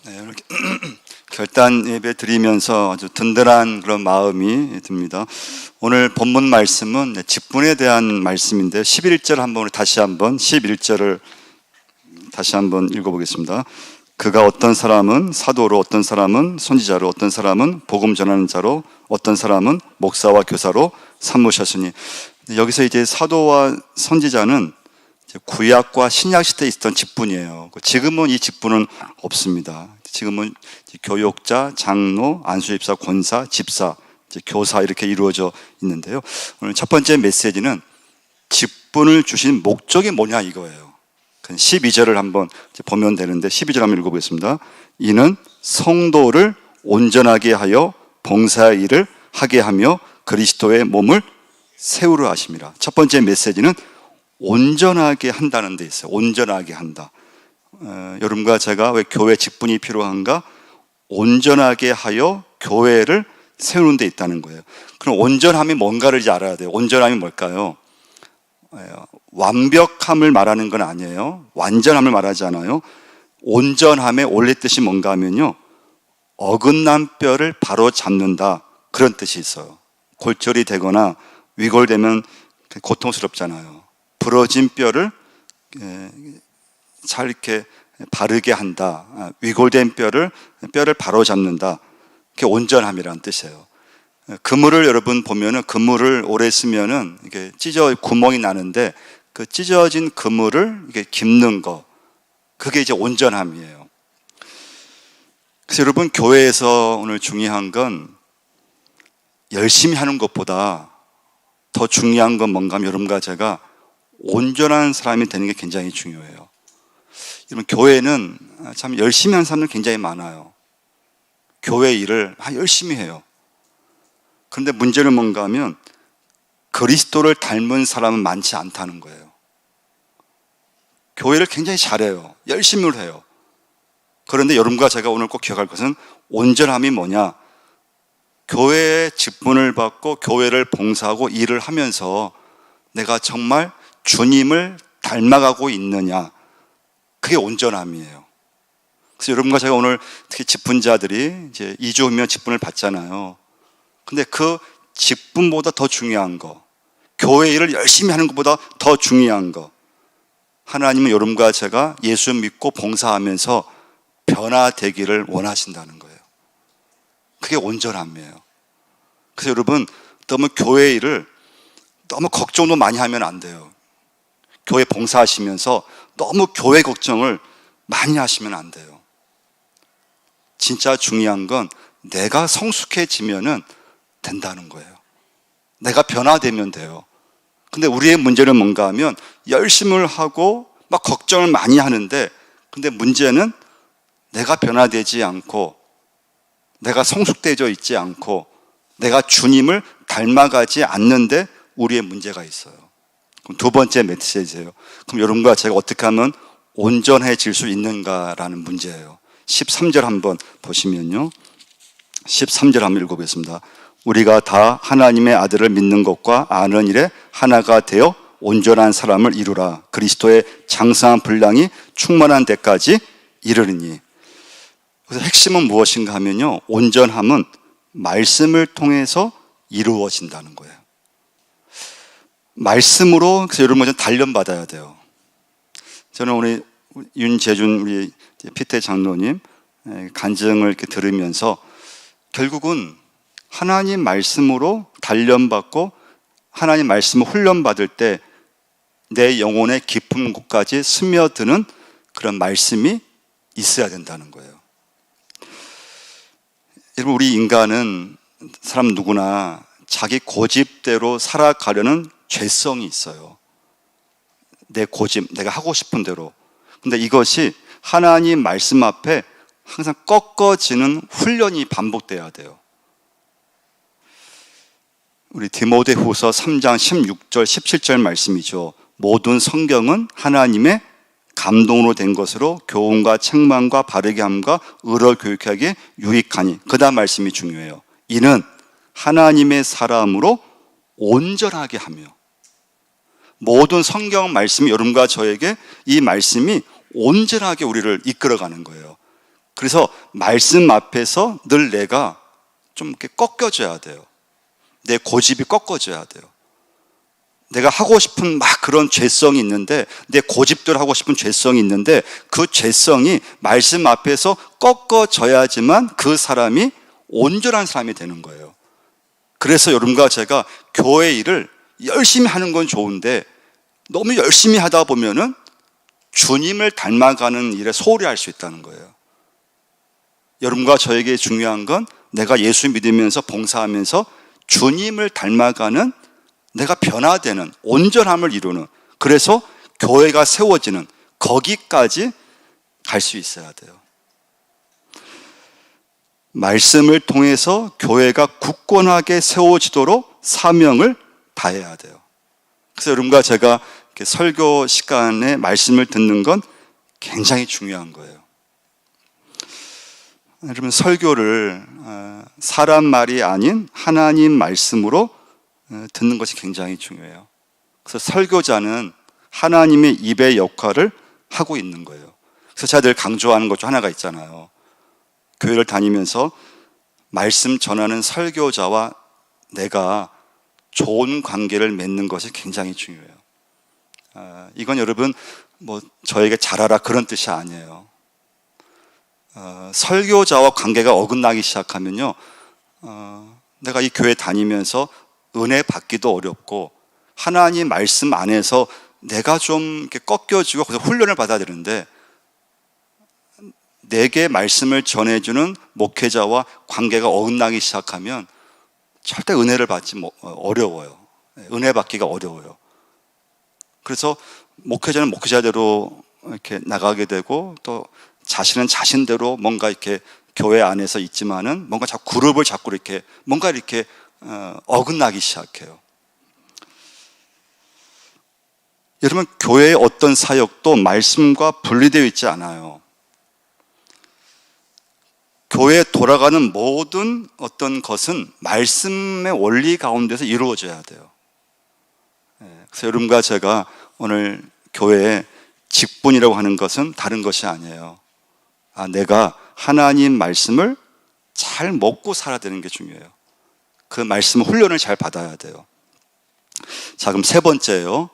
네, 이렇게 결단 예배 드리면서 아주 든든한 그런 마음이 듭니다. 오늘 본문 말씀은 직분에 대한 말씀인데 11절 한번 다시 한번 11절을 다시 한번 읽어보겠습니다. 그가 어떤 사람은 사도로, 어떤 사람은 선지자로, 어떤 사람은 복음 전하는 자로, 어떤 사람은 목사와 교사로 삼으셨으니, 여기서 이제 사도와 선지자는 구약과 신약 시대에 있었던 직분이에요. 지금은 이 직분은 없습니다. 지금은 교역자, 장로, 안수집사, 권사, 집사, 교사 이렇게 이루어져 있는데요. 오늘 첫 번째 메시지는 직분을 주신 목적이 뭐냐 이거예요. 12절을 한번 보면 되는데 12절 한번 읽어보겠습니다. 이는 성도를 온전하게 하여 봉사의 일을 하게 하며 그리스도의 몸을 세우려 하심이라. 첫 번째 메시지는 온전하게 한다는 데 있어요. 온전하게 한다. 여러분과 제가 왜 교회 직분이 필요한가? 온전하게 하여 교회를 세우는 데 있다는 거예요. 그럼 온전함이 뭔가를 이제 알아야 돼요. 온전함이 뭘까요? 완벽함을 말하는 건 아니에요. 완전함을 말하지 않아요. 온전함의 원래 뜻이 뭔가 하면요, 어긋난 뼈를 바로 잡는다, 그런 뜻이 있어요. 골절이 되거나 위골되면 고통스럽잖아요. 부러진 뼈를 잘 이렇게 바르게 한다, 위골된 뼈를 바로 잡는다, 그게 온전함이라는 뜻이에요. 그물을 여러분 보면은, 그물을 오래 쓰면은 이게 구멍이 나는데 그 찢어진 그물을 이게 깁는 거, 그게 이제 온전함이에요. 그래서 여러분, 교회에서 오늘 중요한 건 열심히 하는 것보다 더 중요한 건 뭔가 하면, 여러분과 제가 온전한 사람이 되는 게 굉장히 중요해요. 여러분, 교회는 참 열심히 하는 사람들 굉장히 많아요. 교회 일을 열심히 해요. 그런데 문제는 뭔가 하면 그리스도를 닮은 사람은 많지 않다는 거예요. 교회를 굉장히 잘해요. 열심히 해요. 그런데 여러분과 제가 오늘 꼭 기억할 것은, 온전함이 뭐냐? 교회의 직분을 받고 교회를 봉사하고 일을 하면서 내가 정말 주님을 닮아가고 있느냐, 그게 온전함이에요. 그래서 여러분과 제가 오늘 특히 직분자들이 이제 2주 후면 직분을 받잖아요. 근데 그 직분보다 더 중요한 거, 교회 일을 열심히 하는 것보다 더 중요한 거, 하나님은 여러분과 제가 예수 믿고 봉사하면서 변화되기를 원하신다는 거예요. 그게 온전함이에요. 그래서 여러분, 너무 교회 일을 너무 걱정도 많이 하면 안 돼요. 교회 봉사하시면서 너무 교회 걱정을 많이 하시면 안 돼요. 진짜 중요한 건 내가 성숙해지면은 된다는 거예요. 내가 변화되면 돼요. 근데 우리의 문제는 뭔가 하면 열심을 하고 막 걱정을 많이 하는데, 근데 문제는 내가 변화되지 않고 내가 성숙되어 있지 않고 내가 주님을 닮아가지 않는데 우리의 문제가 있어요. 그럼 두 번째 메시지예요. 그럼 여러분과 제가 어떻게 하면 온전해질 수 있는가라는 문제예요. 13절 한번 보시면요, 13절 한번 읽어보겠습니다. 우리가 다 하나님의 아들을 믿는 것과 아는 일에 하나가 되어 온전한 사람을 이루라. 그리스도의 장성한 분량이 충만한 데까지 이르리니. 그래서 핵심은 무엇인가 하면요, 온전함은 말씀을 통해서 이루어진다는 거예요. 말씀으로. 그래서 여러분 먼저 단련받아야 돼요. 저는 우리 윤재준 우리 피태 장로님 간증을 이렇게 들으면서 결국은 하나님 말씀으로 단련받고 하나님 말씀을 훈련받을 때 내 영혼의 깊은 곳까지 스며드는 그런 말씀이 있어야 된다는 거예요. 여러분, 우리 인간은, 사람 누구나 자기 고집대로 살아가려는 죄성이 있어요. 내 고집, 내가 하고 싶은 대로. 근데 이것이 하나님 말씀 앞에 항상 꺾어지는 훈련이 반복돼야 돼요. 우리 디모데후서 3장 16절 17절 말씀이죠. 모든 성경은 하나님의 감동으로 된 것으로 교훈과 책망과 바르게 함과 의로 교육하기에 유익하니. 그 다음 말씀이 중요해요. 이는 하나님의 사람으로 온전하게 하며. 모든 성경 말씀이 여러분과 저에게 이 말씀이 온전하게 우리를 이끌어가는 거예요. 그래서 말씀 앞에서 늘 내가 좀 이렇게 꺾여져야 돼요. 내 고집이 꺾어져야 돼요. 내가 하고 싶은 막 그런 죄성이 있는데, 내 고집대로 하고 싶은 죄성이 있는데, 그 죄성이 말씀 앞에서 꺾어져야지만 그 사람이 온전한 사람이 되는 거예요. 그래서 여러분과 제가 교회 일을 열심히 하는 건 좋은데, 너무 열심히 하다 보면은 주님을 닮아가는 일에 소홀히 할 수 있다는 거예요. 여러분과 저에게 중요한 건 내가 예수 믿으면서 봉사하면서 주님을 닮아가는, 내가 변화되는, 온전함을 이루는, 그래서 교회가 세워지는, 거기까지 갈 수 있어야 돼요. 말씀을 통해서 교회가 굳건하게 세워지도록 사명을 다해야 돼요. 그래서 여러분과 제가 설교 시간에 말씀을 듣는 건 굉장히 중요한 거예요. 여러분, 설교를 사람 말이 아닌 하나님 말씀으로 듣는 것이 굉장히 중요해요. 그래서 설교자는 하나님의 입의 역할을 하고 있는 거예요. 그래서 제가 늘 강조하는 것 중 하나가 있잖아요. 교회를 다니면서 말씀 전하는 설교자와 내가 좋은 관계를 맺는 것이 굉장히 중요해요. 이건 여러분 저에게 잘하라 그런 뜻이 아니에요. 설교자와 관계가 어긋나기 시작하면요, 내가 이 교회 다니면서 은혜 받기도 어렵고, 하나님 말씀 안에서 내가 좀 이렇게 꺾여지고 그래서 훈련을 받아야 되는데, 내게 말씀을 전해주는 목회자와 관계가 어긋나기 시작하면 절대 은혜를 받지 어려워요. 은혜 받기가 어려워요. 그래서 목회자는 목회자대로 이렇게 나가게 되고, 또 자신은 자신대로 뭔가 이렇게 교회 안에서 있지만은 뭔가 자꾸 그룹을 자꾸 이렇게 뭔가 이렇게 어긋나기 시작해요. 여러분, 교회의 어떤 사역도 말씀과 분리되어 있지 않아요. 교회에 돌아가는 모든 어떤 것은 말씀의 원리 가운데서 이루어져야 돼요. 그래서 여러분과 제가 오늘 교회에 직분이라고 하는 것은 다른 것이 아니에요. 내가 하나님 말씀을 잘 먹고 살아야 되는 게 중요해요. 그 말씀 훈련을 잘 받아야 돼요. 자, 그럼 세 번째요.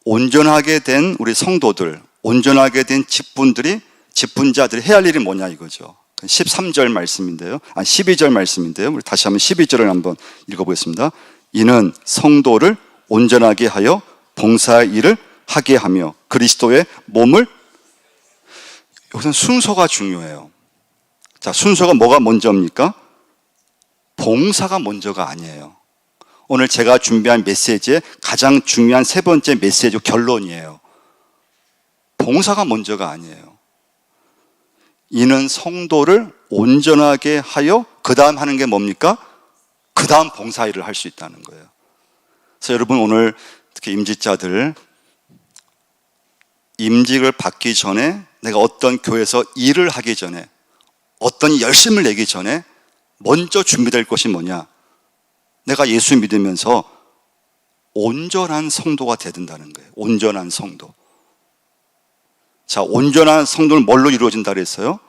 온전하게 된 우리 성도들, 온전하게 된 직분자들이 해야 할 일이 뭐냐 이거죠. 13절 말씀인데요. 12절 말씀인데요. 우리 다시 한번 12절을 한번 읽어보겠습니다. 이는 성도를 온전하게 하여 봉사의 일을 하게 하며 그리스도의 몸을, 여기서는 순서가 중요해요. 자, 순서가 뭐가 먼저입니까? 봉사가 먼저가 아니에요. 오늘 제가 준비한 메시지의 가장 중요한 세 번째 메시지 결론이에요. 봉사가 먼저가 아니에요. 이는 성도를 온전하게 하여 그 다음 하는 게 뭡니까? 그 다음 봉사 일을 할 수 있다는 거예요. 그래서 여러분, 오늘 특히 임직자들, 임직을 받기 전에, 내가 어떤 교회에서 일을 하기 전에, 어떤 열심을 내기 전에 먼저 준비될 것이 뭐냐? 내가 예수 믿으면서 온전한 성도가 돼야 된다는 거예요. 온전한 성도. 자, 온전한 성도는 뭘로 이루어진다 그랬어요?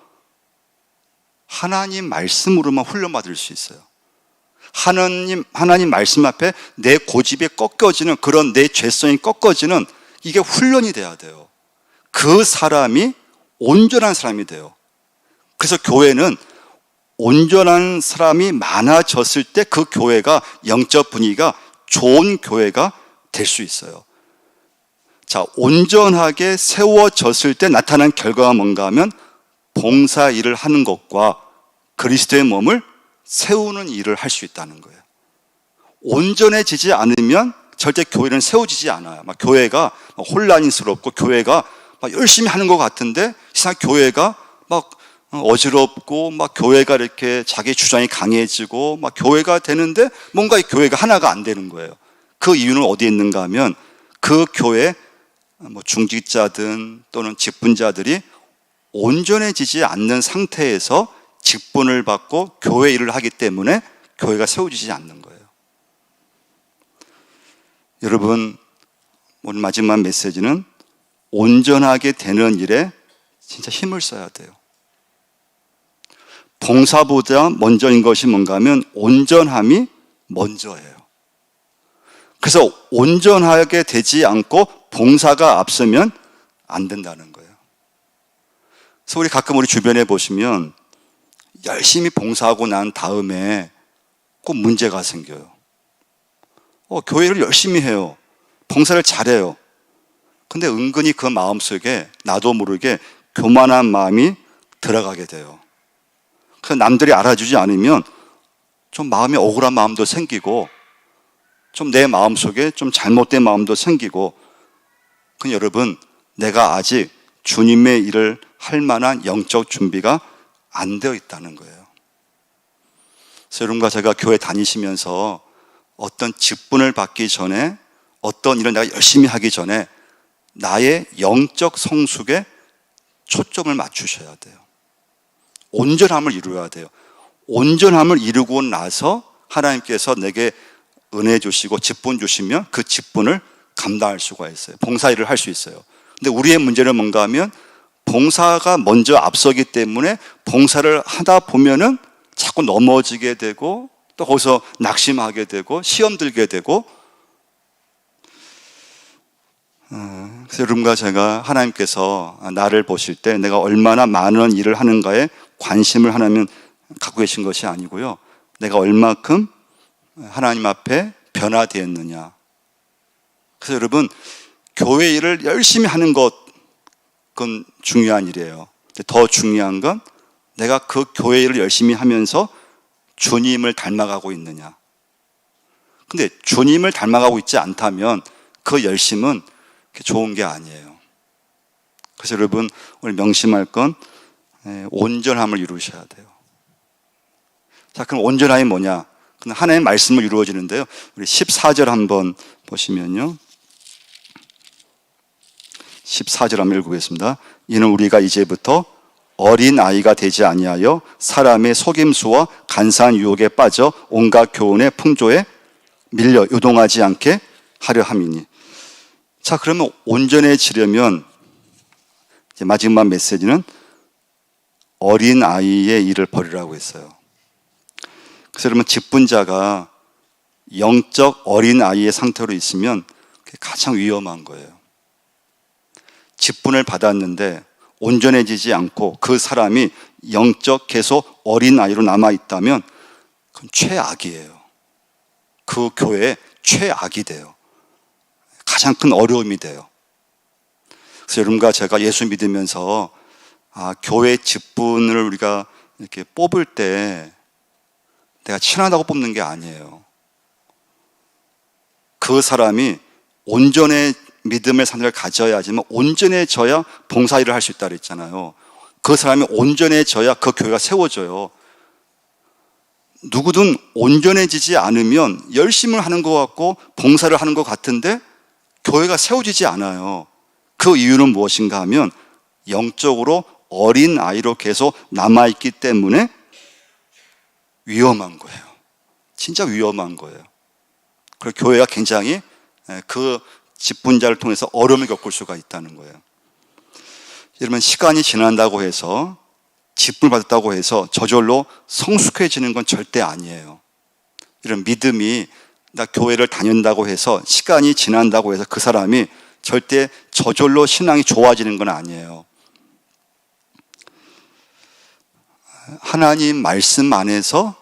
하나님 말씀으로만 훈련받을 수 있어요. 하나님 말씀 앞에 내 고집이 꺾여지는, 그런 내 죄성이 꺾어지는, 이게 훈련이 돼야 돼요. 그 사람이 온전한 사람이 돼요. 그래서 교회는 온전한 사람이 많아졌을 때 그 교회가 영적 분위기가 좋은 교회가 될 수 있어요. 자, 온전하게 세워졌을 때 나타난 결과가 뭔가 하면 봉사 일을 하는 것과 그리스도의 몸을 세우는 일을 할 수 있다는 거예요. 온전해지지 않으면 절대 교회는 세워지지 않아요. 막 교회가 혼란스럽고 교회가 막 열심히 하는 것 같은데 이상 교회가 막 어지럽고 막 교회가 이렇게 자기 주장이 강해지고 막 교회가 되는데 뭔가 이 교회가 하나가 안 되는 거예요. 그 이유는 어디에 있는가 하면 그 교회 중직자든 또는 직분자들이 온전해지지 않는 상태에서 직분을 받고 교회 일을 하기 때문에 교회가 세워지지 않는 거예요. 여러분, 오늘 마지막 메시지는 온전하게 되는 일에 진짜 힘을 써야 돼요. 봉사보다 먼저인 것이 뭔가 하면 온전함이 먼저예요. 그래서 온전하게 되지 않고 봉사가 앞서면 안 된다는 거예요. 그래서 우리 가끔 우리 주변에 보시면 열심히 봉사하고 난 다음에 꼭 문제가 생겨요. 교회를 열심히 해요. 봉사를 잘해요. 근데 은근히 그 마음속에 나도 모르게 교만한 마음이 들어가게 돼요. 그래서 남들이 알아주지 않으면 좀 마음이 억울한 마음도 생기고 좀 내 마음속에 좀 잘못된 마음도 생기고 근데 여러분 내가 아직 주님의 일을 할 만한 영적 준비가 안 되어 있다는 거예요. 그래서 여러분과 제가 교회 다니시면서 어떤 직분을 받기 전에 어떤 일을 내가 열심히 하기 전에 나의 영적 성숙에 초점을 맞추셔야 돼요. 온전함을 이루어야 돼요. 온전함을 이루고 나서 하나님께서 내게 은혜 주시고 직분 주시면 그 직분을 감당할 수가 있어요. 봉사일을 할 수 있어요. 근데 우리의 문제는 뭔가 하면 봉사가 먼저 앞서기 때문에 봉사를 하다 보면은 자꾸 넘어지게 되고 또 거기서 낙심하게 되고 시험 들게 되고 그래서 여러분과 제가 하나님께서 나를 보실 때 내가 얼마나 많은 일을 하는가에 관심을 하나님 갖고 계신 것이 아니고요. 내가 얼마큼 하나님 앞에 변화되었느냐. 그래서 여러분 교회 일을 열심히 하는 것 그건 중요한 일이에요. 더 중요한 건 내가 그 교회 일을 열심히 하면서 주님을 닮아가고 있느냐. 근데 주님을 닮아가고 있지 않다면 그 열심은 좋은 게 아니에요. 그래서 여러분 오늘 명심할 건 온전함을 이루셔야 돼요. 자, 그럼 온전함이 뭐냐? 그럼 하나님의 말씀을 이루어지는데요. 우리 14절 한번 보시면요. 14절 한번 읽어보겠습니다. 이는 우리가 이제부터 어린 아이가 되지 아니하여 사람의 속임수와 간사한 유혹에 빠져 온갖 교훈의 풍조에 밀려 요동하지 않게 하려 함이니. 자, 그러면 온전해지려면 이제 마지막 메시지는 어린 아이의 일을 버리라고 했어요. 그래서 여러분 직분자가 영적 어린 아이의 상태로 있으면 그게 가장 위험한 거예요. 직분을 받았는데 온전해지지 않고 그 사람이 영적 계속 어린 아이로 남아 있다면 그건 최악이에요. 그 교회의 최악이 돼요. 가장 큰 어려움이 돼요. 그래서 여러분과 제가 예수 믿으면서 교회 직분을 우리가 이렇게 뽑을 때 내가 친하다고 뽑는 게 아니에요. 그 사람이 온전의 믿음의 상태를 가져야지만 온전해져야 봉사일을 할 수 있다 그랬잖아요. 그 사람이 온전해져야 그 교회가 세워져요. 누구든 온전해지지 않으면 열심을 하는 것 같고 봉사를 하는 것 같은데 교회가 세워지지 않아요. 그 이유는 무엇인가 하면 영적으로 어린 아이로 계속 남아있기 때문에 위험한 거예요. 진짜 위험한 거예요. 그리고 교회가 굉장히 그 직분자를 통해서 어려움을 겪을 수가 있다는 거예요. 여러분 시간이 지난다고 해서 직분을 받았다고 해서 저절로 성숙해지는 건 절대 아니에요. 이런 믿음이 나 교회를 다닌다고 해서 시간이 지난다고 해서 그 사람이 절대 저절로 신앙이 좋아지는 건 아니에요. 하나님 말씀 안에서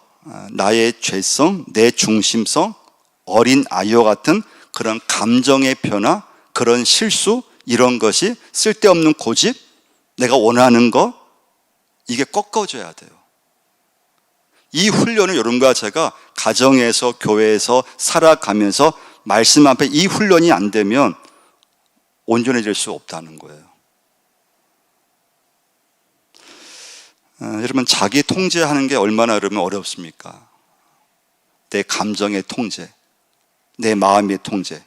나의 죄성, 내 중심성, 어린 아이와 같은 그런 감정의 변화, 그런 실수, 이런 것이 쓸데없는 고집, 내가 원하는 거, 이게 꺾어져야 돼요. 이 훈련을 여러분과 제가 가정에서, 교회에서 살아가면서 말씀 앞에 이 훈련이 안 되면 온전해질 수 없다는 거예요. 여러분 자기 통제하는 게 얼마나 여러분 어렵습니까? 내 감정의 통제, 내 마음의 통제.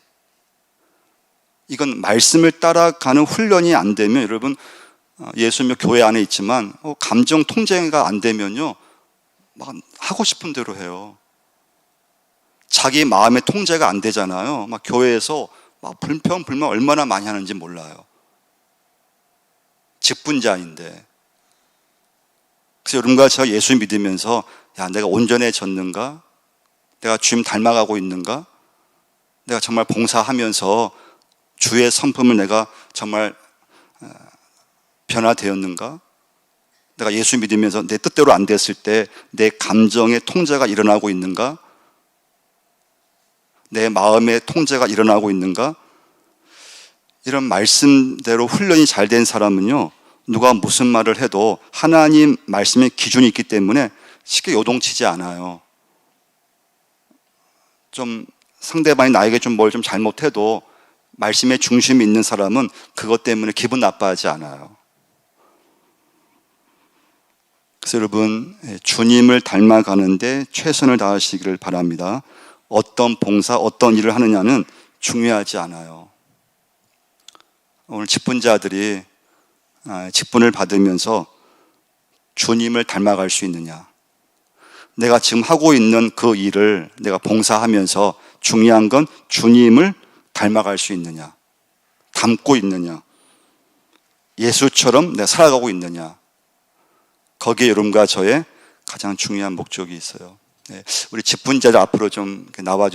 이건 말씀을 따라가는 훈련이 안 되면 여러분 예수 믿고 교회 안에 있지만 감정 통제가 안 되면요 막 하고 싶은 대로 해요. 자기 마음의 통제가 안 되잖아요. 막 교회에서 막 불평 불만 얼마나 많이 하는지 몰라요. 직분자인데. 그래서 여러분과 제가 예수 믿으면서 야, 내가 온전해졌는가? 내가 주님 닮아가고 있는가? 내가 정말 봉사하면서 주의 성품을 내가 정말 변화되었는가? 내가 예수 믿으면서 내 뜻대로 안 됐을 때 내 감정의 통제가 일어나고 있는가? 내 마음의 통제가 일어나고 있는가? 이런 말씀대로 훈련이 잘 된 사람은요, 누가 무슨 말을 해도 하나님 말씀의 기준이 있기 때문에 쉽게 요동치지 않아요. 좀 상대방이 나에게 좀 뭘 좀 잘못해도 말씀의 중심이 있는 사람은 그것 때문에 기분 나빠하지 않아요. 그래서 여러분, 주님을 닮아가는데 최선을 다하시기를 바랍니다. 어떤 봉사, 어떤 일을 하느냐는 중요하지 않아요. 오늘 직분자들이 직분을 받으면서 주님을 닮아갈 수 있느냐, 내가 지금 하고 있는 그 일을 내가 봉사하면서 중요한 건 주님을 닮아갈 수 있느냐, 닮고 있느냐, 예수처럼 내가 살아가고 있느냐, 거기에 여러분과 저의 가장 중요한 목적이 있어요. 우리 직분자들 앞으로 좀 나와주세요.